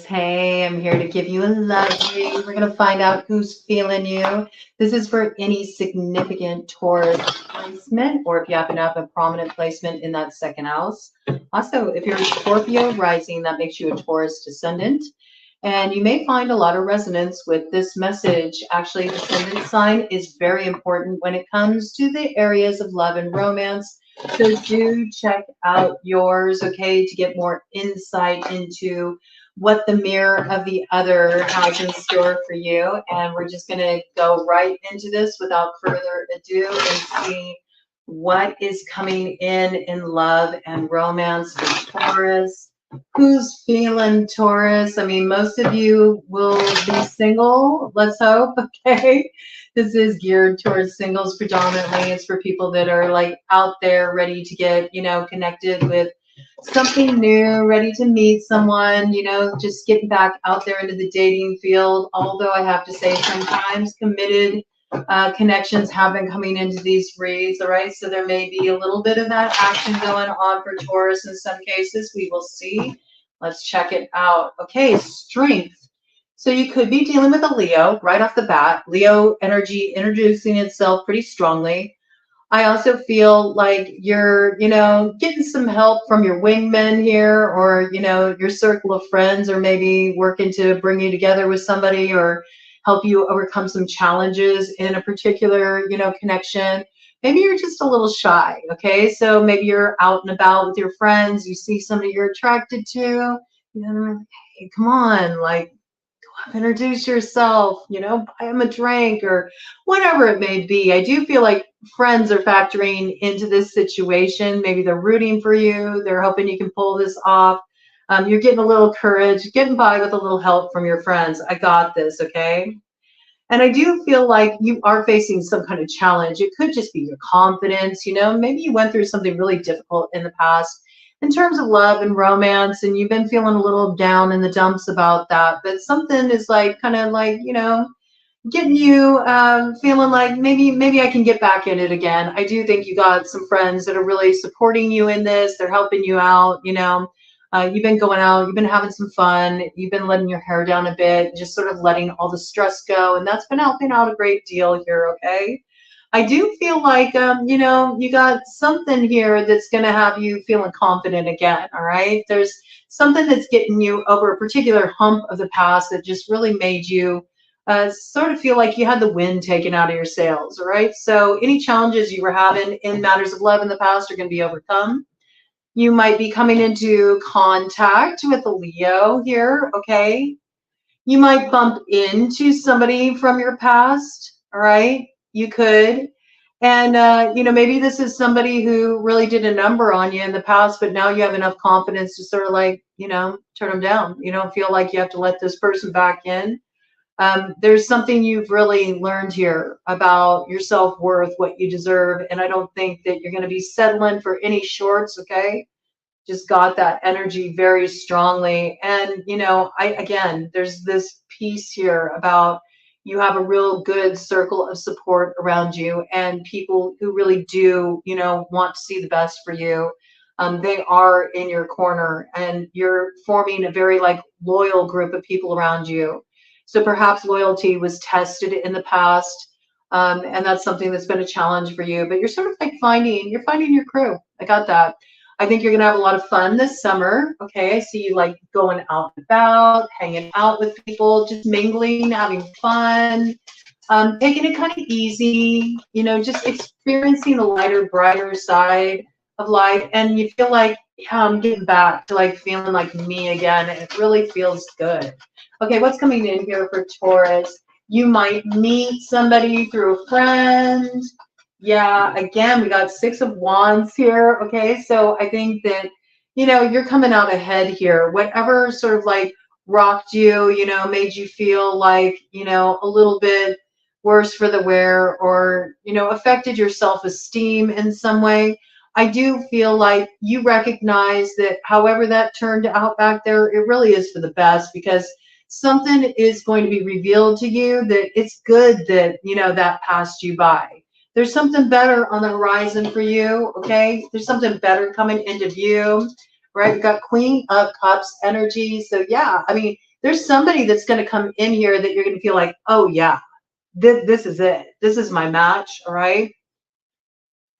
Hey, I'm here to give you a love read. We're going to find out who's feeling you. This is for any significant Taurus placement, or if you happen to have a prominent placement in that second house. Also, if you're a Scorpio rising, that makes you a Taurus descendant. And you may find a lot of resonance with this message. Actually, descendant sign is very important when it comes to the areas of love and romance. So do check out yours, okay, to get more insight into what the mirror of the other has in store for you. And we're just going to go right into this without further ado and see what is coming in love and romance for Taurus. Who's feeling Taurus? I mean, most of you will be single, let's hope, okay? This is geared towards singles predominantly. It's for people that are like out there ready to get, connected with something new, ready to meet someone, just getting back out there into the dating field. Although I have to say sometimes committed connections have been coming into these reads, all right? So there may be a little bit of that action going on for Taurus in some cases. We will see. Let's check it out. Okay, strength. So you could be dealing with a Leo right off the bat. Leo energy introducing itself pretty strongly. I also feel like you're, getting some help from your wingmen here, or, your circle of friends, or maybe working to bring you together with somebody or help you overcome some challenges in a particular, connection. Maybe you're just a little shy, okay? So maybe you're out and about with your friends, you see somebody you're attracted to, hey, come on, like, introduce yourself, buy them a drink or whatever it may be. I do feel like friends are factoring into this situation. Maybe they're rooting for you. They're hoping you can pull this off. You're getting a little courage, getting by with a little help from your friends. I got this, okay? And I do feel like you are facing some kind of challenge. It could just be your confidence, maybe you went through something really difficult in the past in terms of love and romance, and you've been feeling a little down in the dumps about that. But something is like, kind of like, getting you feeling like maybe I can get back in it again. I do think you got some friends that are really supporting you in this. They're helping you out, you've been going out, you've been having some fun, you've been letting your hair down a bit, just sort of letting all the stress go. And that's been helping out a great deal here, okay? I do feel like, you got something here that's going to have you feeling confident again, all right? There's something that's getting you over a particular hump of the past that just really made you sort of feel like you had the wind taken out of your sails, all right? So any challenges you were having in matters of love in the past are going to be overcome. You might be coming into contact with a Leo here, okay? You might bump into somebody from your past, all right? You could. And, maybe this is somebody who really did a number on you in the past, but now you have enough confidence to sort of like, turn them down. You don't feel like you have to let this person back in. There's something you've really learned here about your self-worth, what you deserve. And I don't think that you're going to be settling for any shorts, okay? Just got that energy very strongly. And, again, there's this piece here about you have a real good circle of support around you and people who really do, want to see the best for you. They are in your corner and you're forming a very like loyal group of people around you. So perhaps loyalty was tested in the past. And that's something that's been a challenge for you, but you're sort of like finding your crew. I got that. I think you're going to have a lot of fun this summer. Okay. I see you like going out and about, hanging out with people, just mingling, having fun, taking it kind of easy, just experiencing the lighter, brighter side of life. And you feel like, yeah, I'm getting back to like feeling like me again. And it really feels good. Okay. What's coming in here for Taurus? You might meet somebody through a friend. Yeah, again, we got 6 of Wands here. Okay, so I think that, you're coming out ahead here. Whatever sort of like rocked you, made you feel like, a little bit worse for the wear, or, affected your self-esteem in some way. I do feel like you recognize that however that turned out back there, it really is for the best, because something is going to be revealed to you that it's good that, that passed you by. There's something better on the horizon for you, okay? There's something better coming into view, right? We've got Queen of Cups energy. So yeah, I mean, there's somebody that's going to come in here that you're going to feel like, oh yeah, this is it. This is my match. All right.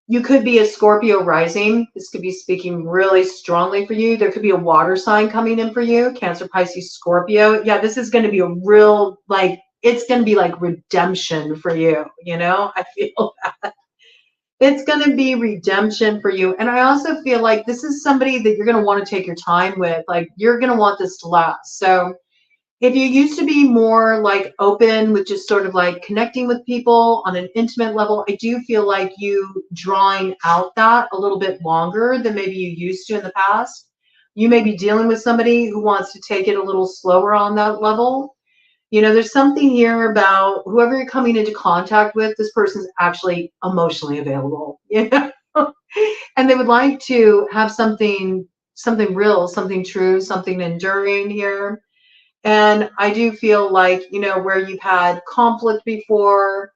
You could be a Scorpio rising. This could be speaking really strongly for you. There could be a water sign coming in for you. Cancer, Pisces, Scorpio. Yeah, this is going to be a real, like, it's going to be like redemption for you. You know, I feel that. It's going to be redemption for you. And I also feel like this is somebody that you're going to want to take your time with. Like, you're going to want this to last. So if you used to be more like open with just sort of like connecting with people on an intimate level, I do feel like you drawing out that a little bit longer than maybe you used to in the past. You may be dealing with somebody who wants to take it a little slower on that level. You know, there's something here about whoever you're coming into contact with, this person's actually emotionally available, you know, and they would like to have something real, something true, something enduring here. And I do feel like, you know, where you've had conflict before,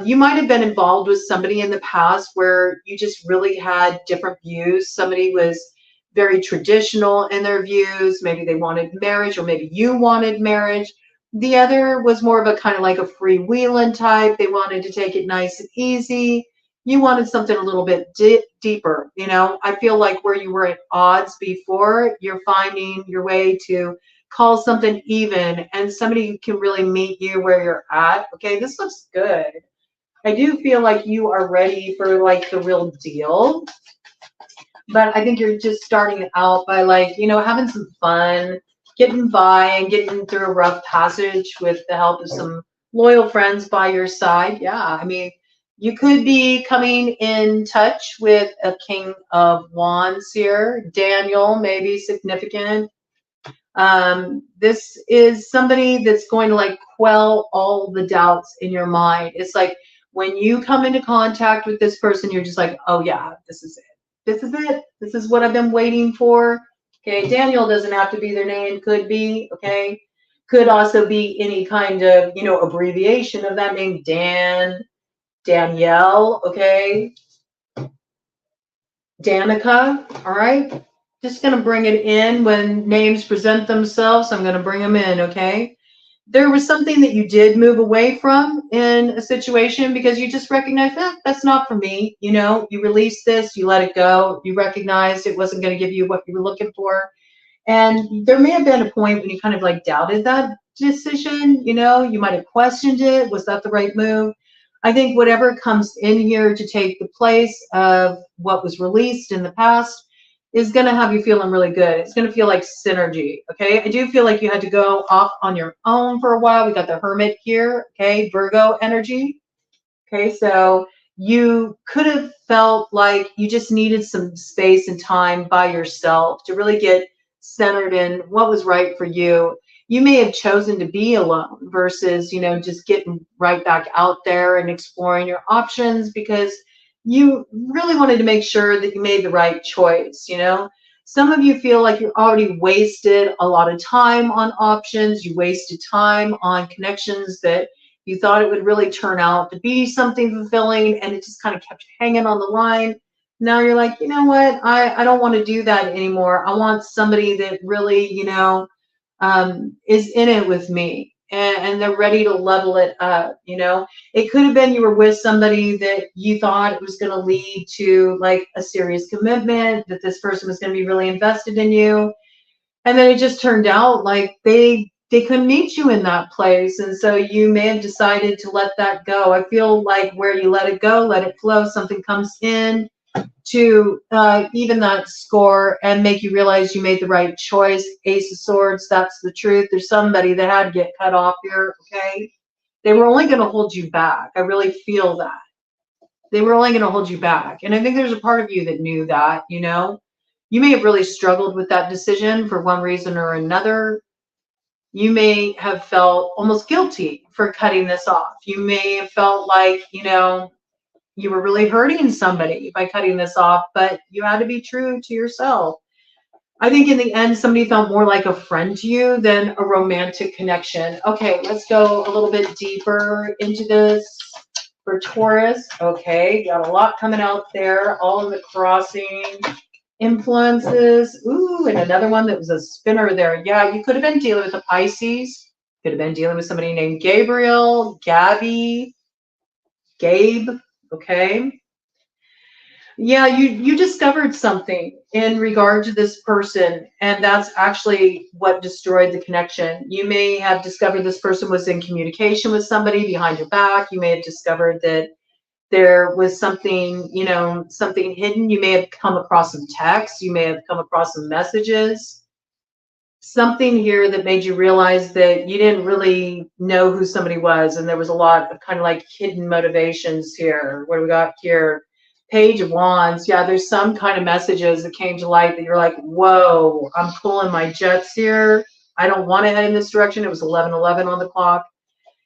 you might have been involved with somebody in the past where you just really had different views. Somebody was very traditional in their views. Maybe they wanted marriage, or maybe you wanted marriage. The other was more of a kind of like a freewheeling type. They wanted to take it nice and easy. You wanted something a little bit deeper. You know, I feel like where you were at odds before, you're finding your way to call something even, and somebody can really meet you where you're at. Okay, this looks good. I do feel like you are ready for like the real deal, but I think you're just starting out by, like, you know, having some fun, getting by and getting through a rough passage with the help of some loyal friends by your side. Yeah, I mean, you could be coming in touch with a King of Wands here. Daniel, maybe significant. This is somebody that's going to like quell all the doubts in your mind. It's like when you come into contact with this person, you're just like, oh yeah, this is it. This is it. This is what I've been waiting for. Okay, Daniel doesn't have to be their name. Could be, okay. Could also be any kind of, you know, abbreviation of that name. Dan, Danielle, okay. Danica, all right. Just going to bring it in when names present themselves. I'm going to bring them in, okay? There was something that you did move away from in a situation because you just recognized that that's not for me. You know, you released this, you let it go. You recognized it wasn't going to give you what you were looking for. And there may have been a point when you kind of like doubted that decision. You know, you might have questioned it. Was that the right move? I think whatever comes in here to take the place of what was released in the past is going to have you feeling really good. It's going to feel like synergy. Okay. I do feel like you had to go off on your own for a while. We got the Hermit here. Okay. Virgo energy. Okay. So you could have felt like you just needed some space and time by yourself to really get centered in what was right for you. You may have chosen to be alone versus, you know, just getting right back out there and exploring your options because you really wanted to make sure that you made the right choice. You know, some of you feel like you already wasted a lot of time on options. You wasted time on connections that you thought it would really turn out to be something fulfilling, and it just kind of kept hanging on the line. Now you're like, you know what? I don't want to do that anymore. I want somebody that really, you know, is in it with me, and they're ready to level it up. You know, it could have been you were with somebody that you thought it was going to lead to like a serious commitment, that this person was going to be really invested in you. And then it just turned out like they couldn't meet you in that place. And so you may have decided to let that go. I feel like where you let it go, let it flow, something comes in to even that score and make you realize you made the right choice. Ace of Swords, that's the truth. There's somebody that had to get cut off here, okay? They were only going to hold you back. I really feel that. They were only going to hold you back. And I think there's a part of you that knew that, you know? You may have really struggled with that decision for one reason or another. You may have felt almost guilty for cutting this off. You may have felt like, you know, you were really hurting somebody by cutting this off, but you had to be true to yourself. I think in the end, somebody felt more like a friend to you than a romantic connection. Okay, let's go a little bit deeper into this for Taurus. Okay, got a lot coming out there, all in the crossing. influences. Ooh, and another one that was a spinner there. Yeah, you could have been dealing with a Pisces. Could have been dealing with somebody named Gabriel, Gabby, Gabe. Okay. Yeah, you discovered something in regard to this person, and that's actually what destroyed the connection. You may have discovered this person was in communication with somebody behind your back. You may have discovered that there was something, you know, something hidden. You may have come across some texts. You may have come across some messages. Something here that made you realize that you didn't really know who somebody was, and there was a lot of kind of like hidden motivations here. What do we got here? Page of Wands. Yeah, there's some kind of messages that came to light that you're like, whoa, I'm pulling my jets here. I don't want to head in this direction. It was 11:11 on the clock.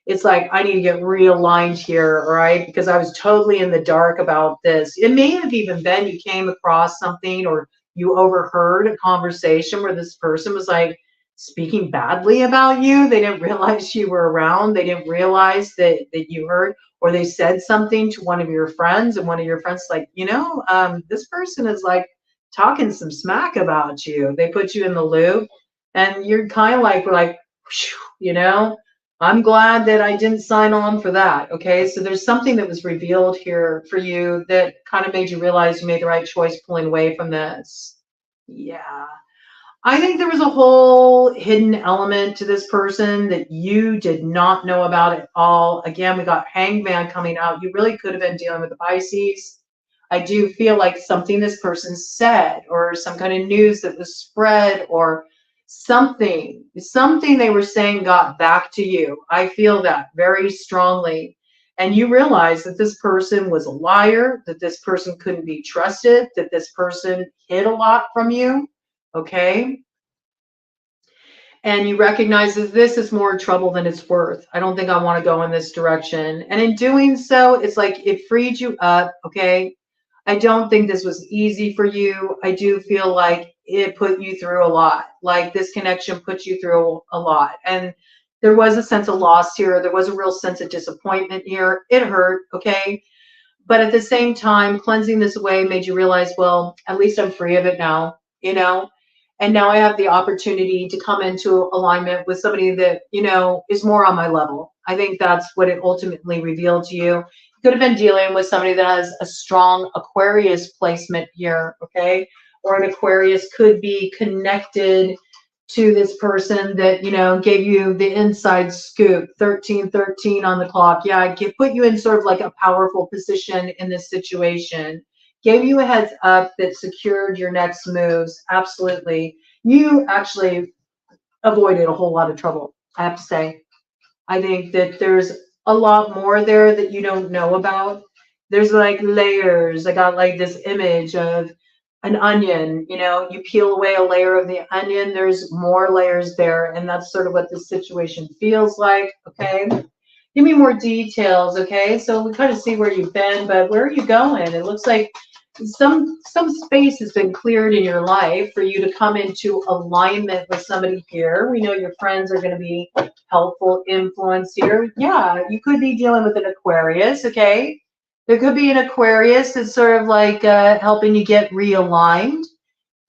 It's like, I need to get realigned here, right? Because I was totally in the dark about this. It may have even been you came across something, or you overheard a conversation where this person was like speaking badly about you. They didn't realize you were around. They didn't realize that you heard, or they said something to one of your friends, and one of your friends like, you know, this person is like talking some smack about you. They put you in the loop, and you're kind of like, whew, you know, I'm glad that I didn't sign on for that. Okay. So there's something that was revealed here for you that kind of made you realize you made the right choice pulling away from this. Yeah. I think there was a whole hidden element to this person that you did not know about at all. Again, we got Hangman coming out. You really could have been dealing with the Pisces. I do feel like something this person said, or some kind of news that was spread, or something they were saying got back to you. I feel that very strongly. And you realize that this person was a liar, that this person couldn't be trusted, that this person hid a lot from you. Okay. And you recognize that this is more trouble than it's worth. I don't think I want to go in this direction. And in doing so, it's like it freed you up. Okay. I don't think this was easy for you. I do feel like it put you through a lot. Like this connection put you through a lot. And there was a sense of loss here. There was a real sense of disappointment here. It hurt. Okay. But at the same time, cleansing this away made you realize, well, at least I'm free of it now, you know? And now I have the opportunity to come into alignment with somebody that, you know, is more on my level. I think that's what it ultimately revealed to you. You could have been dealing with somebody that has a strong Aquarius placement here, okay? Or an Aquarius could be connected to this person that, you know, gave you the inside scoop. 1313 on the clock. Yeah, put you in sort of like a powerful position in this situation. Gave you a heads up that secured your next moves. Absolutely. You actually avoided a whole lot of trouble, I have to say. I think that there's a lot more there that you don't know about. There's like layers. I got like this image of an onion, you know, you peel away a layer of the onion, there's more layers there. And that's sort of what this situation feels like. Okay. Give me more details. Okay. So we kind of see where you've been, but where are you going? It looks like some space has been cleared in your life for you to come into alignment with somebody here. We know your friends are going to be helpful influence here. Yeah. You could be dealing with an Aquarius. Okay. There could be an Aquarius that's sort of like helping you get realigned.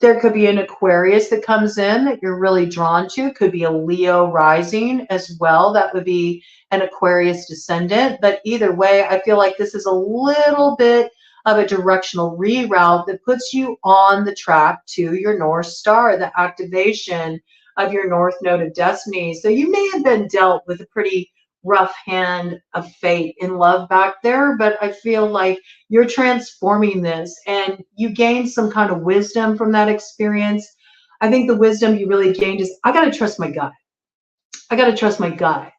There could be an Aquarius that comes in that you're really drawn to. It could be a Leo rising as well. That would be an Aquarius descendant. But either way, I feel like this is a little bit of a directional reroute that puts you on the track to your North Star, the activation of your North Node of Destiny. So you may have been dealt with a pretty rough hand of fate in love back there, but I feel like you're transforming this and you gained some kind of wisdom from that experience. I think the wisdom you really gained is, I got to trust my gut. I got to trust my gut.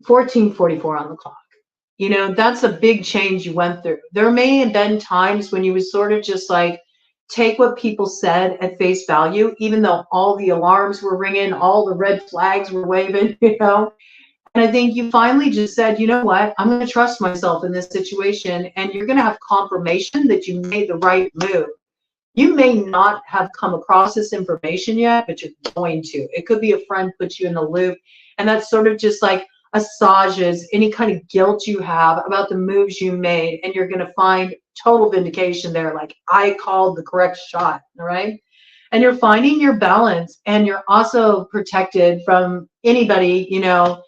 1444 on the clock. You know, that's a big change you went through. There may have been times when you was sort of just like, take what people said at face value, even though all the alarms were ringing, all the red flags were waving, you know. And I think you finally just said, you know what, I'm going to trust myself in this situation. And you're going to have confirmation that you made the right move. You may not have come across this information yet, but you're going to. It could be a friend put you in the loop. And that's sort of just like assuages any kind of guilt you have about the moves you made. And you're going to find total vindication there. Like, I called the correct shot. All right. And you're finding your balance, and you're also protected from anybody, you know,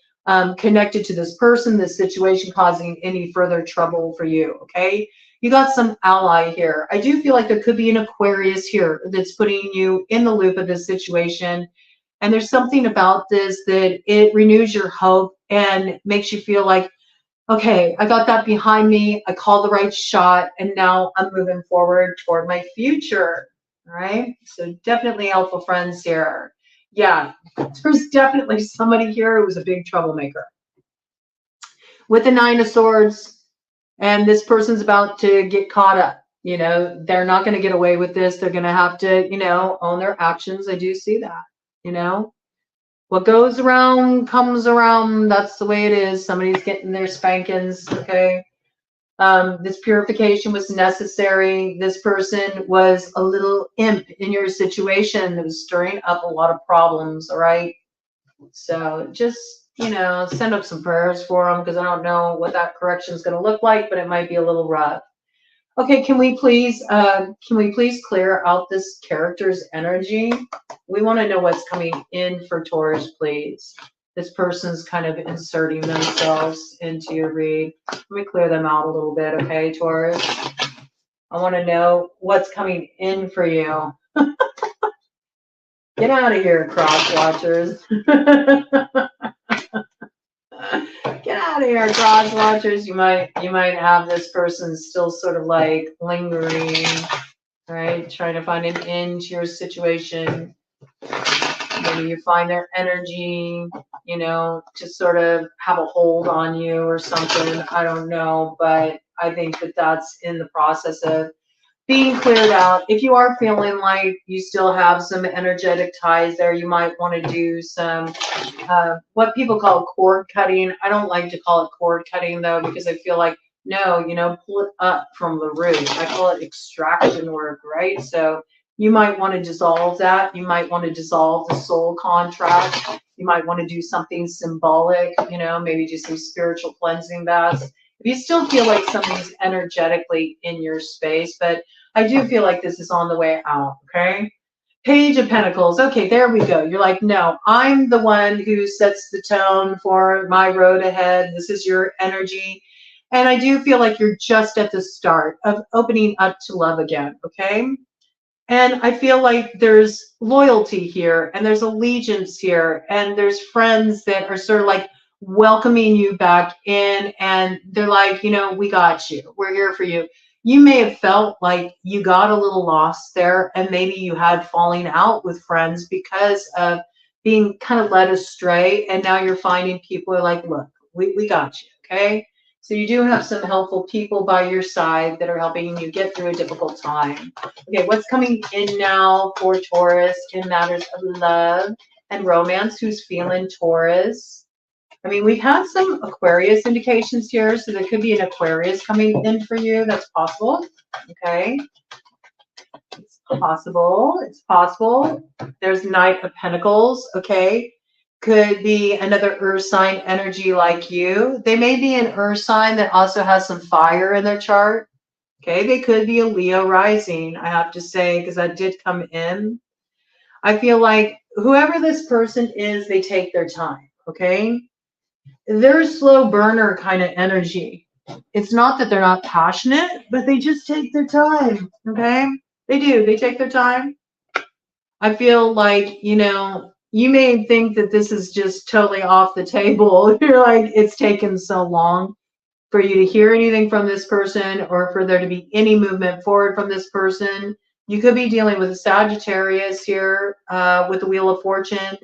connected to this person, this situation, causing any further trouble for you. Okay. You got some ally here. I do feel like there could be an Aquarius here that's putting you in the loop of this situation. And there's something about this that it renews your hope and makes you feel like, okay, I got that behind me. I called the right shot, and now I'm moving forward toward my future. All right. So definitely helpful friends here. Yeah, there's definitely somebody here who was a big troublemaker. With the Nine of Swords, and this person's about to get caught up. You know, they're not going to get away with this. They're going to have to, you know, own their actions. I do see that, you know. What goes around comes around. That's the way it is. Somebody's getting their spankings, okay? This purification was necessary. This person was a little imp in your situation that was stirring up a lot of problems, all right? So just, you know, send up some prayers for them, because I don't know what that correction is going to look like, but it might be a little rough. Okay, can we please clear out this character's energy? We want to know what's coming in for Taurus, please. This person's kind of inserting themselves into your read. Let me clear them out a little bit, okay, Taurus? I want to know what's coming in for you. Get out of here, cross watchers. Get out of here, cross watchers. You might have this person still sort of like lingering, right? Trying to find an end to your situation. Maybe you find their energy, you know, to sort of have a hold on you or something. I don't know, but I think that that's in the process of being cleared out. If you are feeling like you still have some energetic ties there, you might want to do some what people call cord cutting. I don't like to call it cord cutting though, because I feel like, no, you know, pull it up from the root. I call it extraction work, right? So you might want to dissolve that. You might want to dissolve the soul contract. You might want to do something symbolic, you know, maybe do some spiritual cleansing baths. If you still feel like something's energetically in your space, but I do feel like this is on the way out, okay? Page of Pentacles. Okay, there we go. You're like, no, I'm the one who sets the tone for my road ahead. This is your energy. And I do feel like you're just at the start of opening up to love again, okay? And I feel like there's loyalty here, and there's allegiance here, and there's friends that are sort of like welcoming you back in, and they're like, you know, we got you. We're here for you. You may have felt like you got a little lost there, and maybe you had falling out with friends because of being kind of led astray, and now you're finding people are like, look, we got you, okay? So you do have some helpful people by your side that are helping you get through a difficult time. Okay, what's coming in now for Taurus in matters of love and romance? Who's feeling Taurus? I mean, we've had some Aquarius indications here, so there could be an Aquarius coming in for you. That's possible. Okay. It's possible. It's possible. There's Knight of Pentacles. Okay. Could be another earth sign energy like you. They may be an earth sign that also has some fire in their chart. Okay. They could be a Leo rising, I have to say, because that did come in. I feel like whoever this person is, they take their time. Okay. They're a slow burner kind of energy. It's not that they're not passionate, but they just take their time. Okay. They do. They take their time. I feel like, you know, you may think that this is just totally off the table. You're like, it's taken so long for you to hear anything from this person or for there to be any movement forward from this person. You could be dealing with a Sagittarius here with the Wheel of Fortune.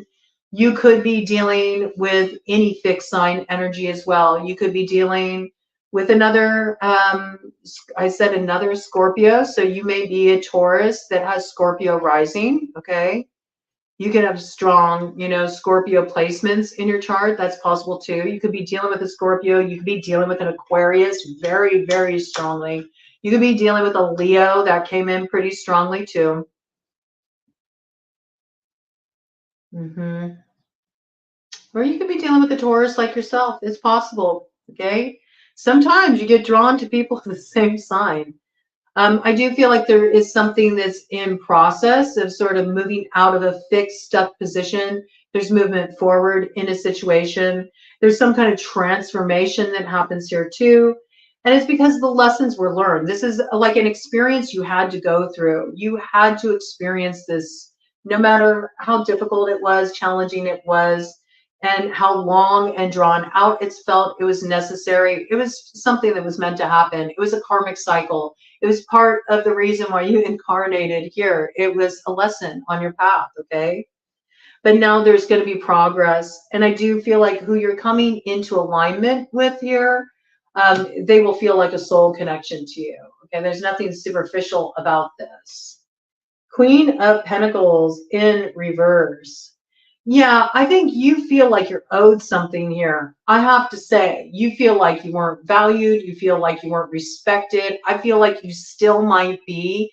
You could be dealing with any fixed sign energy as well. You could be dealing with another, I said another Scorpio. So you may be a Taurus that has Scorpio rising, okay? You can have strong, you know, Scorpio placements in your chart. That's possible too. You could be dealing with a Scorpio. You could be dealing with an Aquarius very, very strongly. You could be dealing with a Leo that came in pretty strongly too. Or you could be dealing with a Taurus like yourself. It's possible, okay? Sometimes you get drawn to people of the same sign. I do feel like there is something that's in process of sort of moving out of a fixed, stuck position. There's movement forward in a situation. There's some kind of transformation that happens here too. And it's because the lessons were learned. This is like an experience you had to go through. You had to experience this, no matter how difficult it was, challenging it was, and how long and drawn out it's felt. It was necessary. It was something that was meant to happen. It was a karmic cycle. It was part of the reason why you incarnated here. It was a lesson on your path, okay? But now there's going to be progress. And I do feel like who you're coming into alignment with here, they will feel like a soul connection to you. Okay, there's nothing superficial about this. Queen of Pentacles in reverse. Yeah, I think you feel like you're owed something here. I have to say, you feel like you weren't valued. You feel like you weren't respected. I feel like you still might be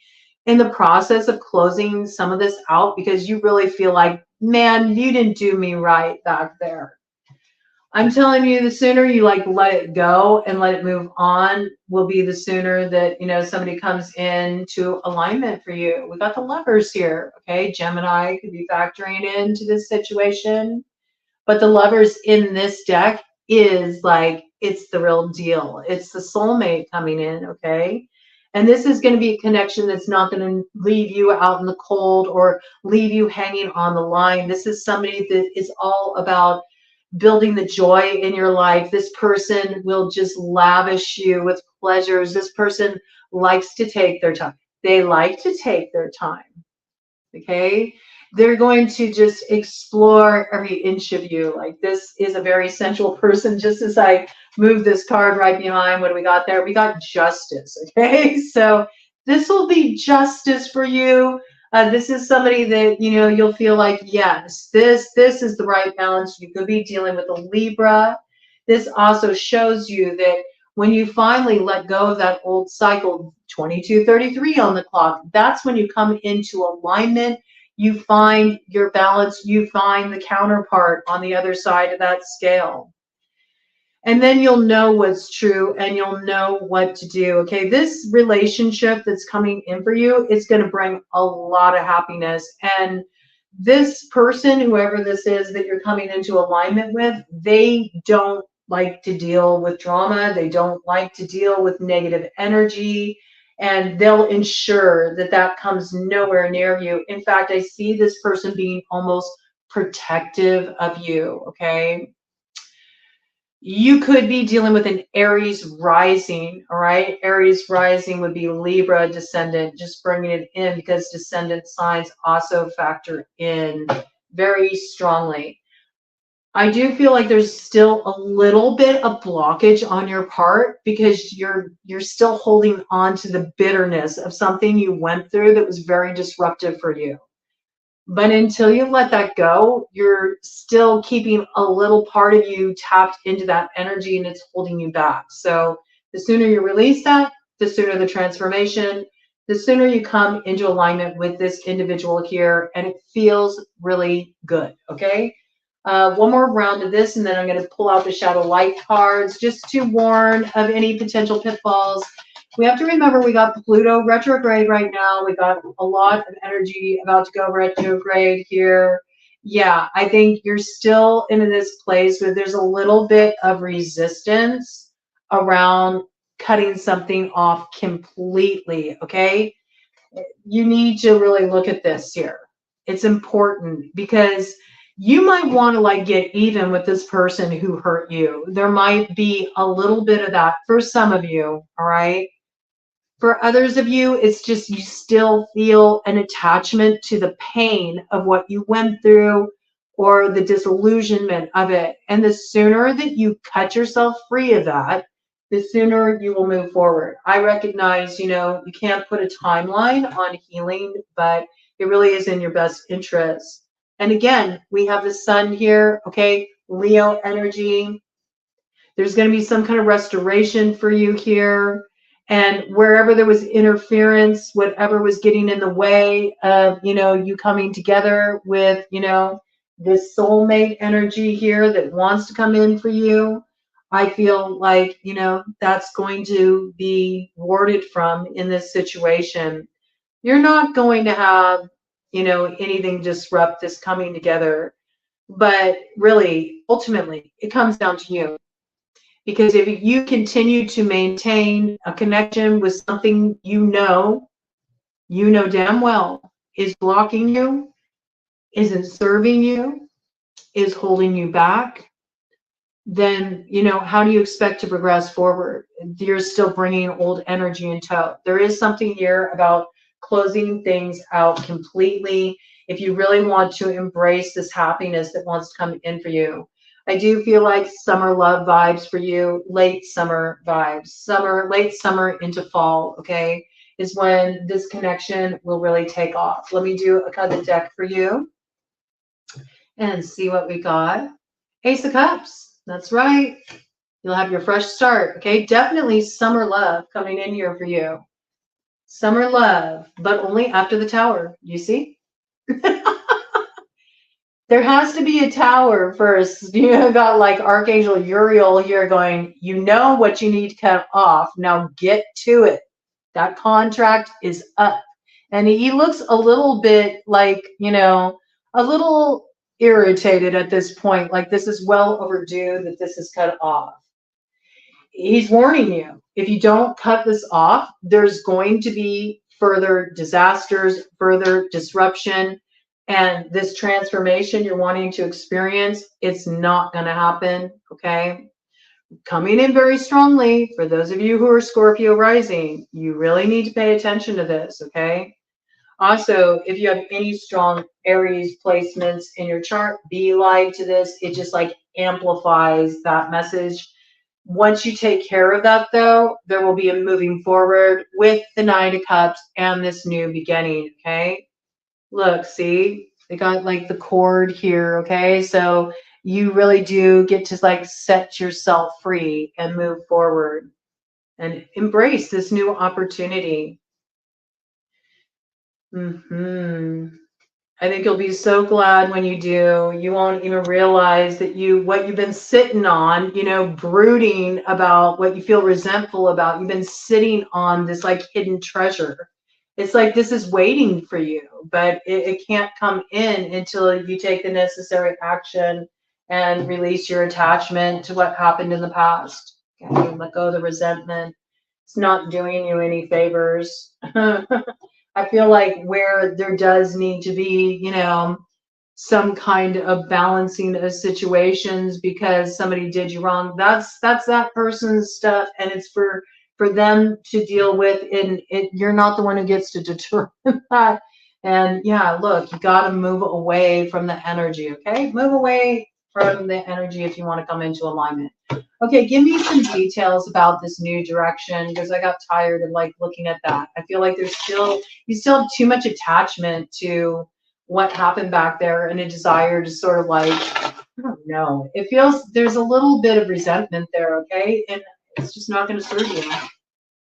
in the process of closing some of this out because you really feel like, man, you didn't do me right back there. I'm telling you, the sooner you like let it go and let it move on will be the sooner that, you know, somebody comes into alignment for you. We got the Lovers here, okay? Gemini could be factoring into this situation, but the Lovers in this deck is like, it's the real deal. It's the soulmate coming in, okay? And this is going to be a connection that's not going to leave you out in the cold or leave you hanging on the line. This is somebody that is all about building the joy in your life. This person will just lavish you with pleasures. This person likes to take their time. They like to take their time. Okay. They're going to just explore every inch of you. Like, this is a very sensual person. Just as I move this card right behind, what do we got there? We got Justice. Okay. So this will be justice for you. This is somebody that, you know, you'll feel like, yes, this is the right balance. You could be dealing with a Libra. This also shows you that when you finally let go of that old cycle, 2233 on the clock, that's when you come into alignment. You find your balance. You find the counterpart on the other side of that scale. And then you'll know what's true and you'll know what to do. Okay, this relationship that's coming in for you is going to bring a lot of happiness. And this person, whoever this is that you're coming into alignment with, they don't like to deal with drama. They don't like to deal with negative energy. And they'll ensure that that comes nowhere near you. In fact, I see this person being almost protective of you. Okay. You could be dealing with an Aries rising, all right? Aries rising would be Libra descendant, just bringing it in because descendant signs also factor in very strongly. I do feel like there's still a little bit of blockage on your part because you're still holding on to the bitterness of something you went through that was very disruptive for you. But until you let that go, you're still keeping a little part of you tapped into that energy and it's holding you back. So the sooner you release that, the sooner the transformation, the sooner you come into alignment with this individual here, and it feels really good, okay? One more round of this, and then I'm going to pull out the Shadow Light cards just to warn of any potential pitfalls. We have to remember we got Pluto retrograde right now. We got a lot of energy about to go retrograde here. Yeah, I think you're still in this place where there's a little bit of resistance around cutting something off completely, okay? You need to really look at this here. It's important because you might want to like get even with this person who hurt you. There might be a little bit of that for some of you, all right? For others of you, it's just you still feel an attachment to the pain of what you went through or the disillusionment of it. And the sooner that you cut yourself free of that, the sooner you will move forward. I recognize, you know, you can't put a timeline on healing, but it really is in your best interest. And again, we have the sun here, okay? Leo energy. There's going to be some kind of restoration for you here. And wherever there was interference, whatever was getting in the way of, you know, you coming together with, you know, this soulmate energy here that wants to come in for you, I feel like, that's going to be warded from in this situation. You're not going to have, anything disrupt this coming together. But really, ultimately, it comes down to you. Because if you continue to maintain a connection with something you know damn well is blocking you, isn't serving you, is holding you back, then, how do you expect to progress forward? You're still bringing old energy in tow. There is something here about closing things out completely if you really want to embrace this happiness that wants to come in for you. I do feel like summer love vibes for you, late summer vibes, late summer into fall, okay, is when this connection will really take off. Let me do a cut of the deck for you and see what we got. Ace of Cups. That's right. You'll have your fresh start. Okay. Definitely summer love coming in here for you. Summer love, but only after the tower. You see? There has to be a tower first. You got like Archangel Uriel here going, you know what you need to cut off. Now get to it. That contract is up. And he looks a little bit like, a little irritated at this point. Like this is well overdue that this is cut off. He's warning you. If you don't cut this off, there's going to be further disasters, further disruption. And this transformation you're wanting to experience, it's not going to happen. Okay. Coming in very strongly for those of you who are Scorpio rising, you really need to pay attention to this. Okay. Also, if you have any strong Aries placements in your chart, be live to this. It just like amplifies that message. Once you take care of that, though, there will be a moving forward with the Nine of Cups and this new beginning. Okay. Look, see, they got like the cord here. Okay. So you really do get to like set yourself free and move forward and embrace this new opportunity. I think you'll be so glad when you do. You won't even realize that what you've been sitting on, brooding about, what you feel resentful about, you've been sitting on this like hidden treasure. It's like this is waiting for you, but it can't come in until you take the necessary action and release your attachment to what happened in the past. Okay? Let go of the resentment. It's not doing you any favors. I feel like where there does need to be, some kind of balancing of situations because somebody did you wrong. That's that person's stuff, and it's for them to deal with. And you're not the one who gets to determine that. And yeah, look, you got to move away from the energy. Okay, move away from the energy if you want to come into alignment. Okay, give me some details about this new direction because I got tired of like looking at that. I feel like you still have too much attachment to what happened back there and a desire to sort of like, I don't know. It feels there's a little bit of resentment there, okay? And it's just not going to serve you.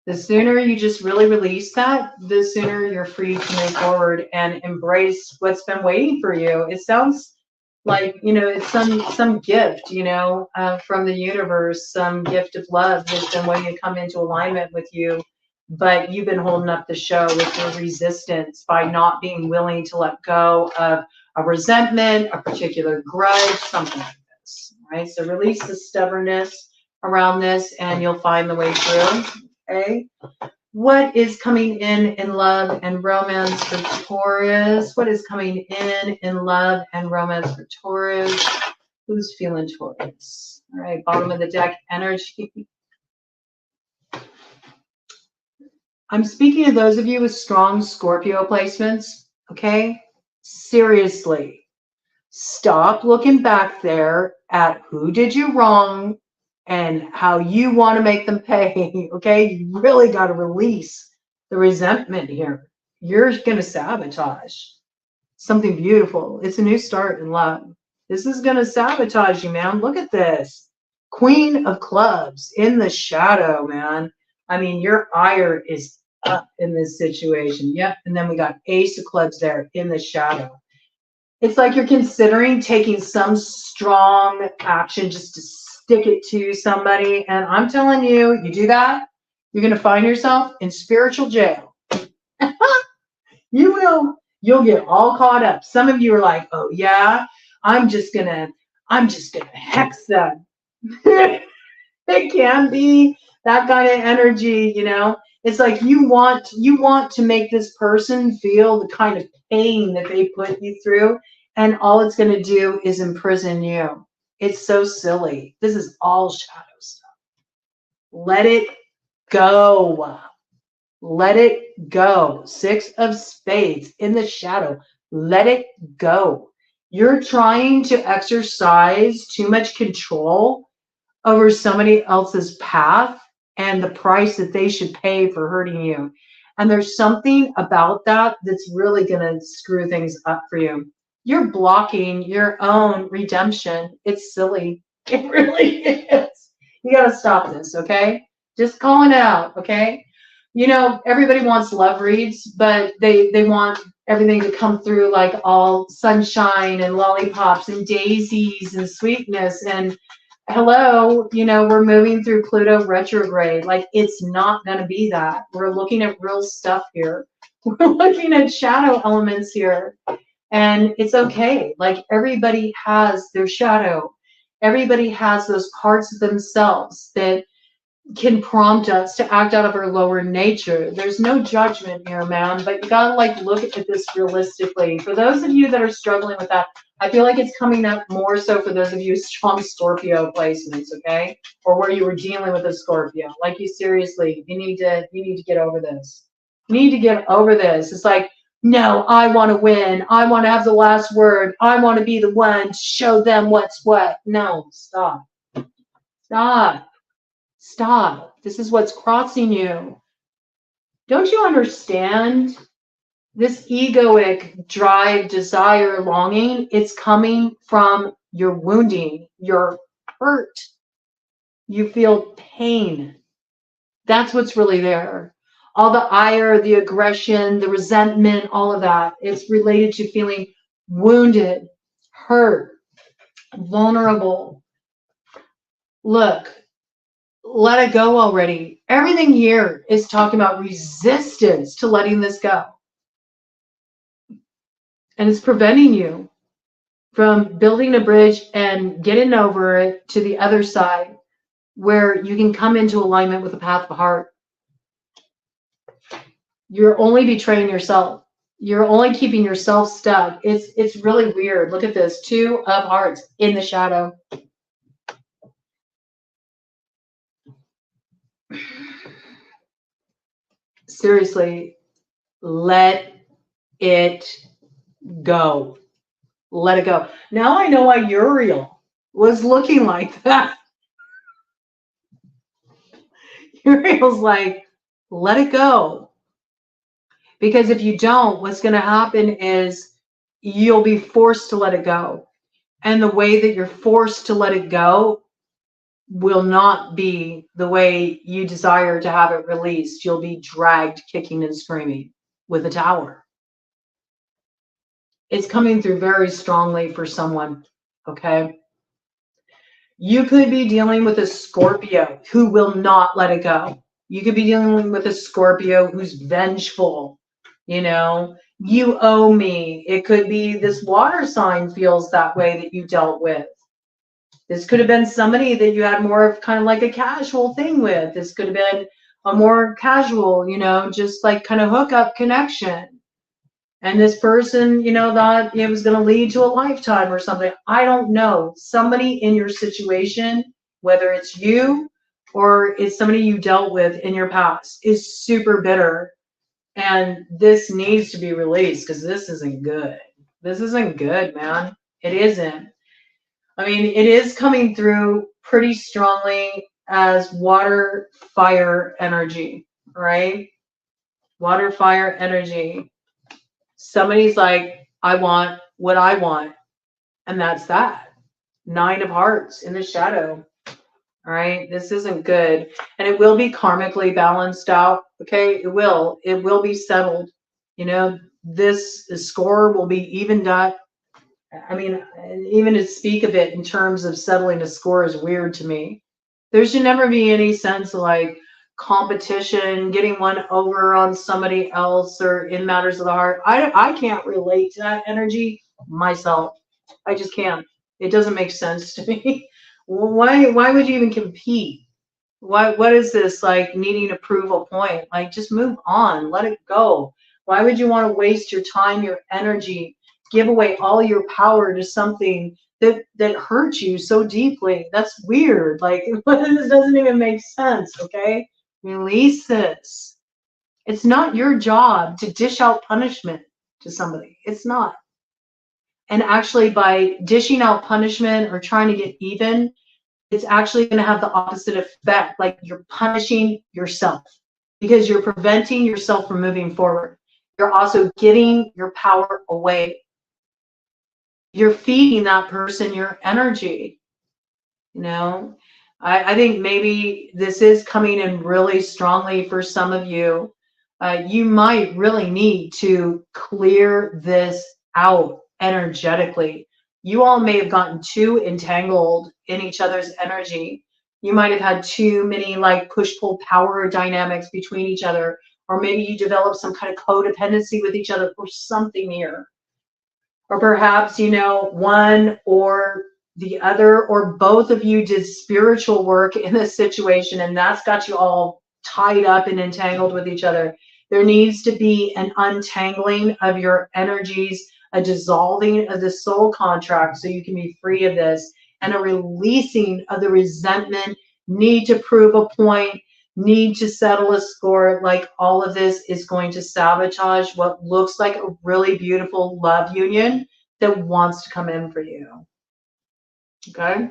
The sooner you just really release that, the sooner you're free to move forward and embrace what's been waiting for you. It sounds like, it's some gift, from the universe, some gift of love that's been waiting to come into alignment with you. But you've been holding up the show with your resistance by not being willing to let go of a resentment, a particular grudge, something like this. Right? So release the stubbornness around this and you'll find the way through. Okay. What is coming in love and romance for Taurus? What is coming in love and romance for Taurus? Who's feeling Taurus? All right, bottom of the deck, energy. I'm speaking to those of you with strong Scorpio placements, okay? Seriously, stop looking back there at who did you wrong and how you want to make them pay, okay? You really got to release the resentment here. You're going to sabotage something beautiful. It's a new start in love. This is going to sabotage you, man. Look at this. Queen of Clubs in the shadow, man. I mean, your ire is up in this situation. Yep. And then we got Ace of Clubs there in the shadow. It's like you're considering taking some strong action just to stick it to somebody. And I'm telling you, you do that, you're going to find yourself in spiritual jail. You will. You'll get all caught up. Some of you are like, oh yeah, I'm just gonna hex them. It can be that kind of energy, you know. It's like you want to make this person feel the kind of pain that they put you through, and all it's going to do is imprison you. It's so silly. This is all shadow stuff. Let it go. Let it go. 6 of Spades in the shadow. Let it go. You're trying to exercise too much control over somebody else's path and the price that they should pay for hurting you. And there's something about that that's really going to screw things up for you. You're blocking your own redemption. It's silly. It really is. You got to stop this, okay? Just calling it out, okay? You know, everybody wants love reads, but they want everything to come through like all sunshine and lollipops and daisies and sweetness. And hello, you know, we're moving through Pluto retrograde. Like, it's not going to be that. We're looking at real stuff here. We're looking at shadow elements here. And it's okay. Like, everybody has their shadow. Everybody has those parts of themselves that can prompt us to act out of our lower nature. There's no judgment here, man, but you gotta like look at this realistically. For those of you that are struggling with that, I feel like it's coming up more so for those of you strong Scorpio placements, okay? Or where you were dealing with a Scorpio. Like, you seriously, you need to get over this. You need to get over this. It's like, no, I want to win. I want to have the last word. I want to be the one to show them what's what. No, stop. Stop. Stop. This is what's crossing you. Don't you understand? This egoic drive, desire, longing, it's coming from your wounding, your hurt. You feel pain. That's what's really there. All the ire, the aggression, the resentment, all of that, it's related to feeling wounded, hurt, vulnerable. Look, let it go already. Everything here is talking about resistance to letting this go. And it's preventing you from building a bridge and getting over it to the other side where you can come into alignment with the path of heart. You're only betraying yourself. You're only keeping yourself stuck. It's really weird. Look at this. 2 of Hearts in the shadow. Seriously, let it go. Let it go. Now I know why Uriel was looking like that. Uriel's like, let it go. Because if you don't, what's going to happen is you'll be forced to let it go. And the way that you're forced to let it go will not be the way you desire to have it released. You'll be dragged kicking and screaming with a tower. It's coming through very strongly for someone, okay? You could be dealing with a Scorpio who will not let it go. You could be dealing with a Scorpio who's vengeful, you know? You owe me. It could be this water sign feels that way that you dealt with. This could have been somebody that you had more of kind of like a casual thing with. This could have been a more casual, you know, just like kind of hookup connection. And this person, you know, thought it was going to lead to a lifetime or something. I don't know. Somebody in your situation, whether it's you or it's somebody you dealt with in your past, is super bitter. And this needs to be released because this isn't good. This isn't good, man. It isn't. I mean, it is coming through pretty strongly as water, fire energy, right? Water, fire energy. Somebody's like, I want what I want. And that's that. 9 of Hearts in the shadow. All right. This isn't good. And it will be karmically balanced out. Okay. It will be settled. You know, this score will be evened up. I mean, even to speak of it in terms of settling a score is weird to me. There should never be any sense of like competition, getting one over on somebody else, or in matters of the heart. I can't relate to that energy myself. I just can't. It doesn't make sense to me. Why would you even compete? What is this like needing to prove a point? Like just move on, let it go. Why would you want to waste your time, your energy, give away all your power to something that hurts you so deeply? That's weird. Like this doesn't even make sense, okay? Release this. It's not your job to dish out punishment to somebody. It's not. And actually by dishing out punishment or trying to get even, it's actually going to have the opposite effect. Like you're punishing yourself because you're preventing yourself from moving forward. You're also giving your power away. You're feeding that person your energy. You know, I think maybe this is coming in really strongly for some of you. You might really need to clear this out energetically. You all may have gotten too entangled in each other's energy. You might have had too many like push-pull power dynamics between each other, or maybe you developed some kind of codependency with each other for something here. Or perhaps, you know, one or the other or both of you did spiritual work in this situation, and that's got you all tied up and entangled with each other. There needs to be an untangling of your energies, a dissolving of the soul contract so you can be free of this, and a releasing of the resentment, need to prove a point, need to settle a score. Like all of this is going to sabotage what looks like a really beautiful love union that wants to come in for you. Okay?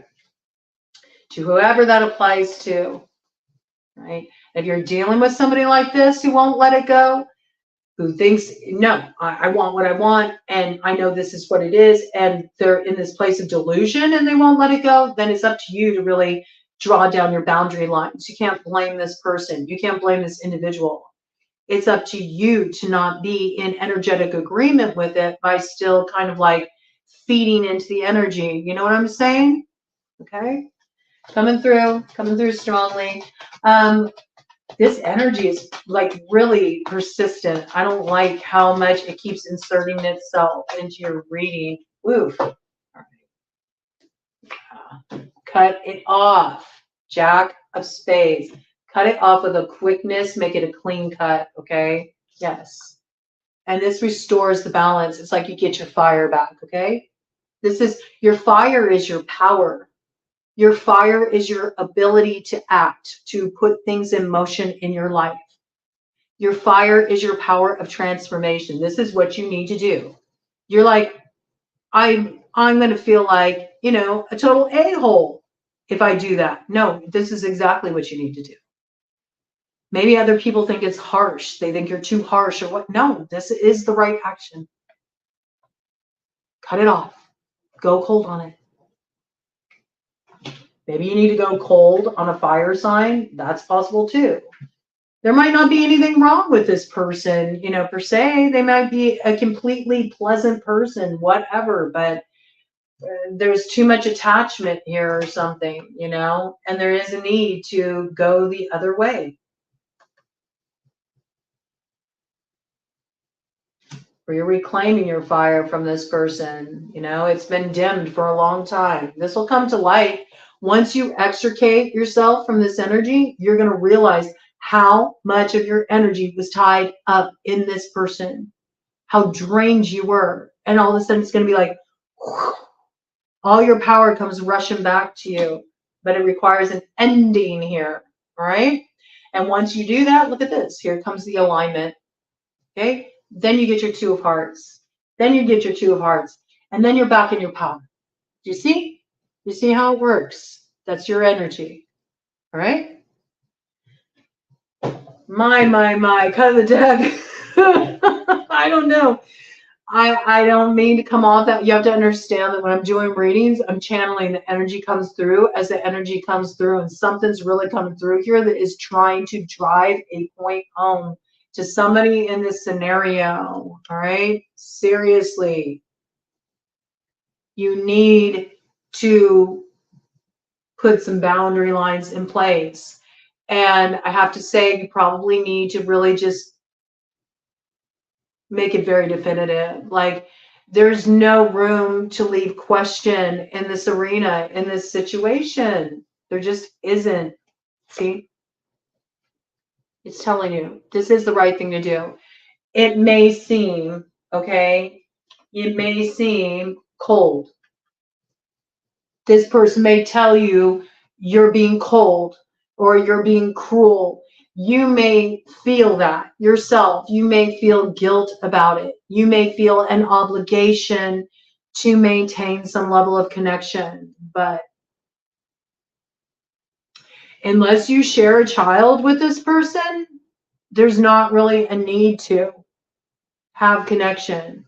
To whoever that applies to, right? If you're dealing with somebody like this who won't let it go, who thinks, no, I want what I want, and I know this is what it is, and they're in this place of delusion and they won't let it go, then it's up to you to really draw down your boundary lines. You can't blame this person. You can't blame this individual. It's up to you to not be in energetic agreement with it by still kind of like feeding into the energy. You know what I'm saying? Okay. Coming through strongly. This energy is like really persistent. I don't like how much it keeps inserting itself into your reading. Oof. All right. Cut it off. Jack of Spades. Cut it off with a quickness. Make it a clean cut. Okay. Yes. And this restores the balance. It's like you get your fire back. Okay. This is your fire is your power. Your fire is your ability to act, to put things in motion in your life. Your fire is your power of transformation. This is what you need to do. You're like, I'm going to feel like, you know, a total a-hole if I do that. No, this is exactly what you need to do. Maybe other people think it's harsh. They think you're too harsh or what. No, this is the right action. Cut it off. Go cold on it. Maybe you need to go cold on a fire sign. That's possible too. There might not be anything wrong with this person, you know, per se. They might be a completely pleasant person, whatever, but there's too much attachment here or something, you know, and there is a need to go the other way. Or you're reclaiming your fire from this person, you know, it's been dimmed for a long time. This will come to light. Once you extricate yourself from this energy, you're going to realize how much of your energy was tied up in this person, how drained you were. And all of a sudden it's going to be like, whew, all your power comes rushing back to you, but it requires an ending here. All right. And once you do that, look at this. Here comes the alignment. Okay. Then you get your Two of Hearts. Then you get your Two of Hearts. And then you're back in your power. Do you see? You see how it works? That's your energy. All right. My, cut the deck. I don't know. I don't mean to come off that. You have to understand that when I'm doing readings, I'm channeling the energy comes through. As the energy comes through and something's really coming through here that is trying to drive a point home to somebody in this scenario. All right. Seriously. You need to put some boundary lines in place. And I have to say, you probably need to really just make it very definitive. Like, there's no room to leave question in this arena, in this situation. There just isn't. See? It's telling you this is the right thing to do. It may seem, okay, it may seem cold. This person may tell you you're being cold or you're being cruel. You may feel that yourself. You may feel guilt about it. You may feel an obligation to maintain some level of connection. But unless you share a child with this person, there's not really a need to have connection.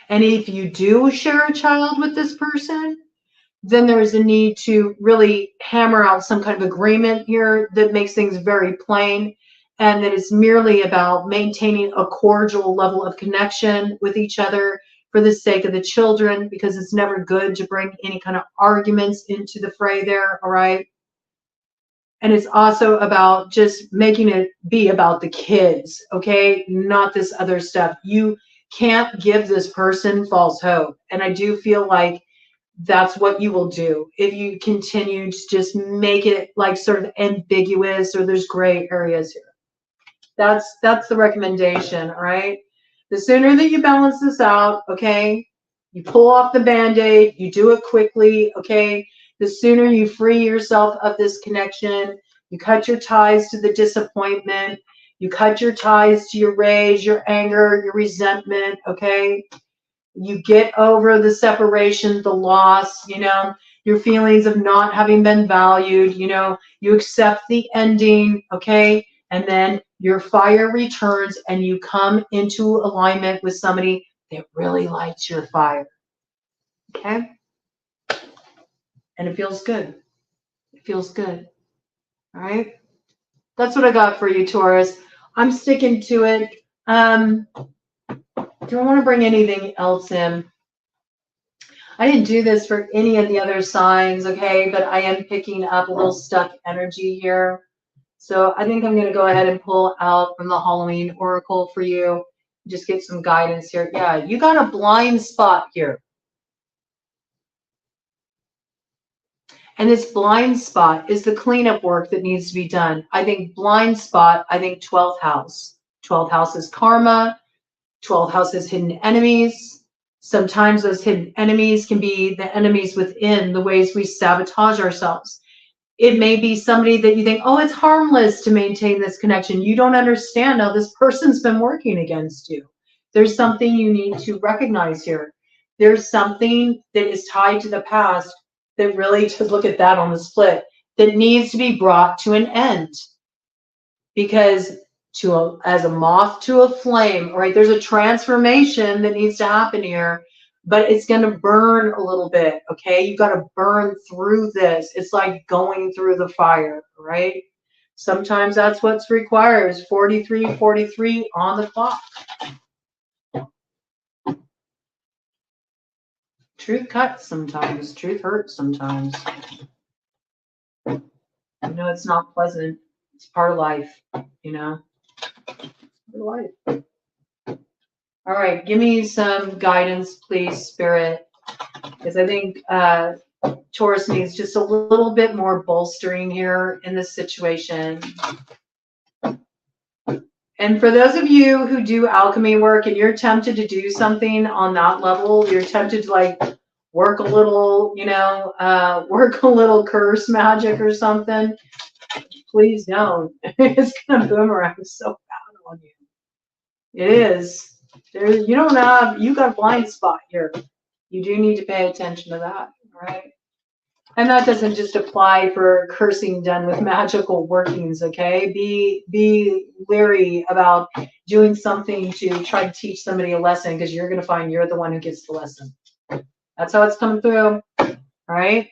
And if you do share a child with this person, then there is a need to really hammer out some kind of agreement here that makes things very plain, and that is merely about maintaining a cordial level of connection with each other for the sake of the children, because it's never good to bring any kind of arguments into the fray there, all right? And it's also about just making it be about the kids, okay? Not this other stuff. You can't give this person false hope. And I do feel like that's what you will do if you continue to just make it like sort of ambiguous or there's gray areas here. That's the recommendation, all right? The sooner that you balance this out, okay, you pull off the Band-Aid, you do it quickly, okay, the sooner you free yourself of this connection, you cut your ties to the disappointment, you cut your ties to your rage, your anger, your resentment, okay? You get over the separation, the loss, you know, your feelings of not having been valued, you know, you accept the ending, okay? And then your fire returns and you come into alignment with somebody that really lights your fire, okay? And it feels good. It feels good, all right? That's what I got for you, Taurus. I'm sticking to it. Do I want to bring anything else in? I didn't do this for any of the other signs, okay, but I am picking up a little stuck energy here. So I think I'm going to go ahead and pull out from the Halloween Oracle for you. Just get some guidance here. Yeah, you got a blind spot here. And this blind spot is the cleanup work that needs to be done. I think blind spot, I think 12th house. 12th house is karma. 12th house is hidden enemies. Sometimes those hidden enemies can be the enemies within, the ways we sabotage ourselves. It may be somebody that you think, oh, it's harmless to maintain this connection. You don't understand how this person's been working against you. There's something you need to recognize here. There's something that is tied to the past that really, to look at that on the split, that needs to be brought to an end. Because as a moth to a flame, right? There's a transformation that needs to happen here, but it's going to burn a little bit, okay? You've got to burn through this. It's like going through the fire, right? Sometimes that's what's required, is 43 on the clock. Truth cuts sometimes. Truth hurts sometimes. You know, it's not pleasant. It's part of life, you know? Life. All right, give me some guidance, please, Spirit, because I think Taurus needs just a little bit more bolstering here in this situation. And for those of you who do alchemy work and you're tempted to do something on that level, you're tempted to like work a little, you know, work a little curse magic or something, please don't. It's gonna boomerang so bad on you. It is. You got a blind spot here. You do need to pay attention to that, right? And that doesn't just apply for cursing done with magical workings, okay? Be leery about doing something to try to teach somebody a lesson, because you're going to find you're the one who gets the lesson. That's how it's coming through, all right?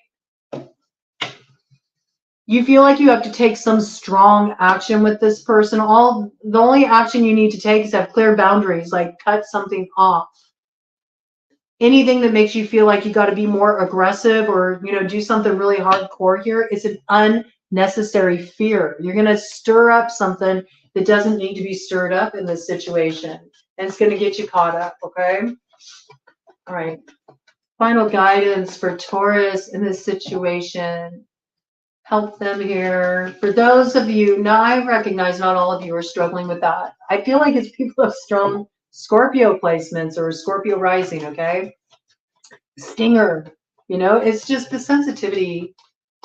You feel like you have to take some strong action with this person. The only action you need to take is have clear boundaries, like cut something off. anything that makes you feel like you got to be more aggressive or, you know, do something really hardcore here is an unnecessary fear. You're going to stir up something that doesn't need to be stirred up in this situation. And it's going to get you caught up, okay? All right. Final guidance for Taurus in this situation. Help them here. For those of you, now I recognize not all of you are struggling with that. I feel like it's people of strong Scorpio placements or Scorpio rising, okay? Stinger, you know, it's just the sensitivity.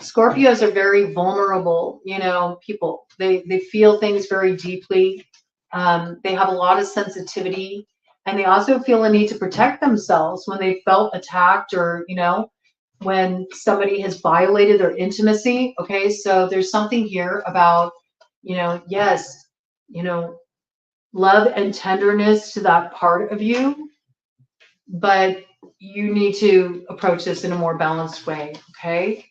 Scorpios are very vulnerable, you know, people. They feel things very deeply. They have a lot of sensitivity, and they also feel a need to protect themselves when they felt attacked or, you know, when somebody has violated their intimacy. Okay, so there's something here about, you know, yes, you know, love and tenderness to that part of you, but you need to approach this in a more balanced way. Okay,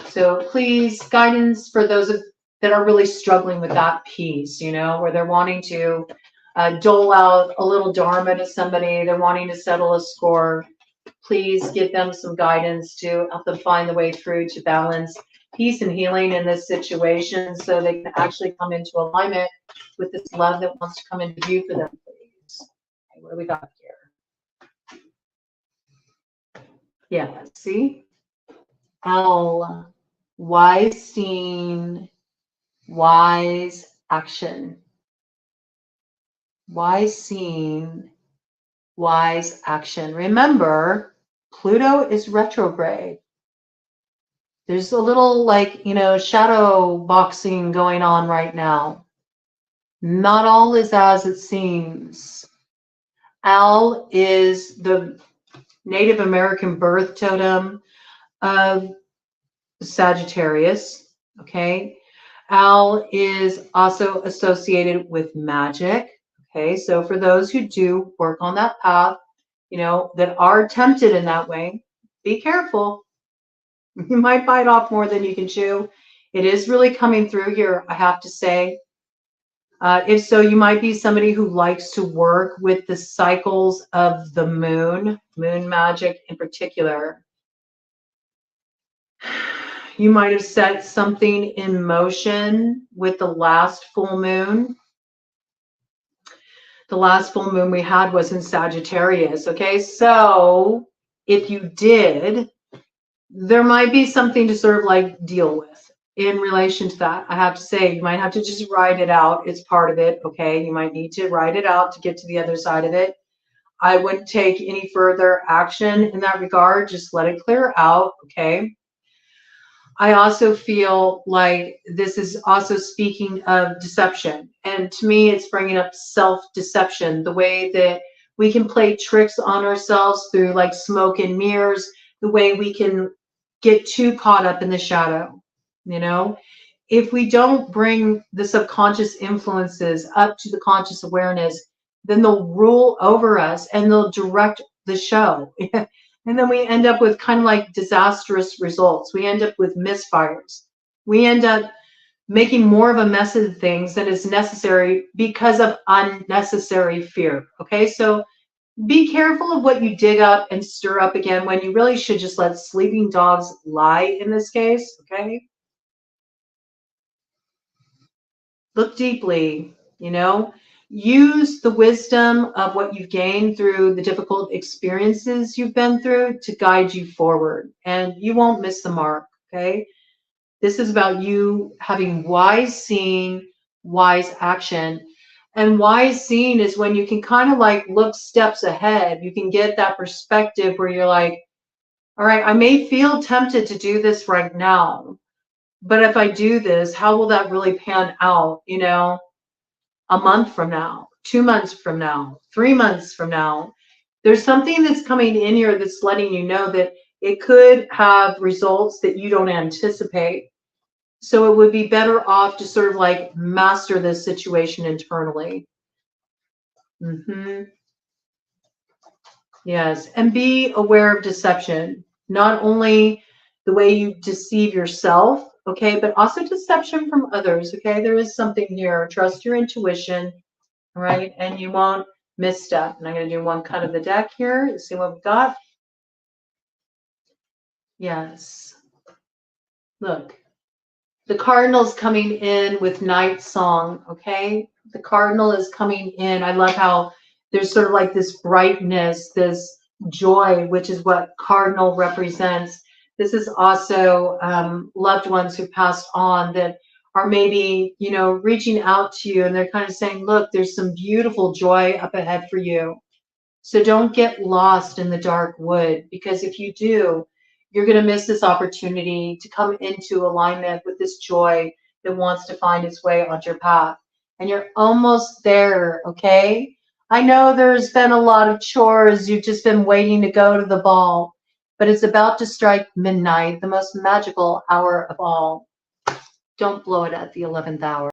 so please, guidance for those that are really struggling with that piece, you know, where they're wanting to dole out a little dharma to somebody, they're wanting to settle a score. Please give them some guidance to help them find the way through to balance peace and healing in this situation so they can actually come into alignment with this love that wants to come into view for them, please. Okay, what do we got here? Yeah, see? L, wise scene, wise action. Wise scene, wise action. Remember, Pluto is retrograde. There's a little, like, you know, shadow boxing going on right now. Not all is as it seems. Al is the Native American birth totem of Sagittarius, okay? Al is also associated with magic, okay? So for those who do work on that path, you know, that are tempted in that way, be careful. You might bite off more than you can chew. It is really coming through here, I have to say. If so, you might be somebody who likes to work with the cycles of the moon magic in particular. You might have set something in motion with the last full moon. The last full moon we had was in Sagittarius, okay? So if you did, there might be something to sort of like deal with in relation to that. I have to say, you might have to just write it out. It's part of it, okay? You might need to write it out to get to the other side of it. I wouldn't take any further action in that regard. Just let it clear out, okay? I also feel like this is also speaking of deception. And to me, it's bringing up self-deception, the way that we can play tricks on ourselves through like smoke and mirrors, the way we can get too caught up in the shadow, you know? If we don't bring the subconscious influences up to the conscious awareness, then they'll rule over us and they'll direct the show. And then we end up with kind of like disastrous results. We end up with misfires. We end up making more of a mess of things than is necessary because of unnecessary fear. Okay, so be careful of what you dig up and stir up again when you really should just let sleeping dogs lie in this case. Okay, look deeply, you know. Use the wisdom of what you've gained through the difficult experiences you've been through to guide you forward, and you won't miss the mark, okay? This is about you having wise seeing, wise action. And wise seeing is when you can kind of like look steps ahead. You can get that perspective where you're like, all right, I may feel tempted to do this right now, but if I do this, how will that really pan out, you know? A month from now, 2 months from now, 3 months from now. There's something that's coming in here that's letting you know that it could have results that you don't anticipate. So it would be better off to sort of like master this situation internally. Yes, and be aware of deception, not only the way you deceive yourself, okay, but also deception from others, okay? There is something here. Trust your intuition. Right, and you won't misstep. And I'm going to do one cut of the deck here. See what we've got. Yes. Look, the cardinal's coming in with night song, okay? The cardinal is coming in. I love how there's sort of like this brightness, this joy, which is what cardinal represents. This is also loved ones who passed on that are maybe, you know, reaching out to you, and they're kind of saying, look, there's some beautiful joy up ahead for you. So don't get lost in the dark wood, because if you do, you're going to miss this opportunity to come into alignment with this joy that wants to find its way onto your path. And you're almost there, okay? I know there's been a lot of chores. You've just been waiting to go to the ball, but it's about to strike midnight, the most magical hour of all. Don't blow it at the 11th hour.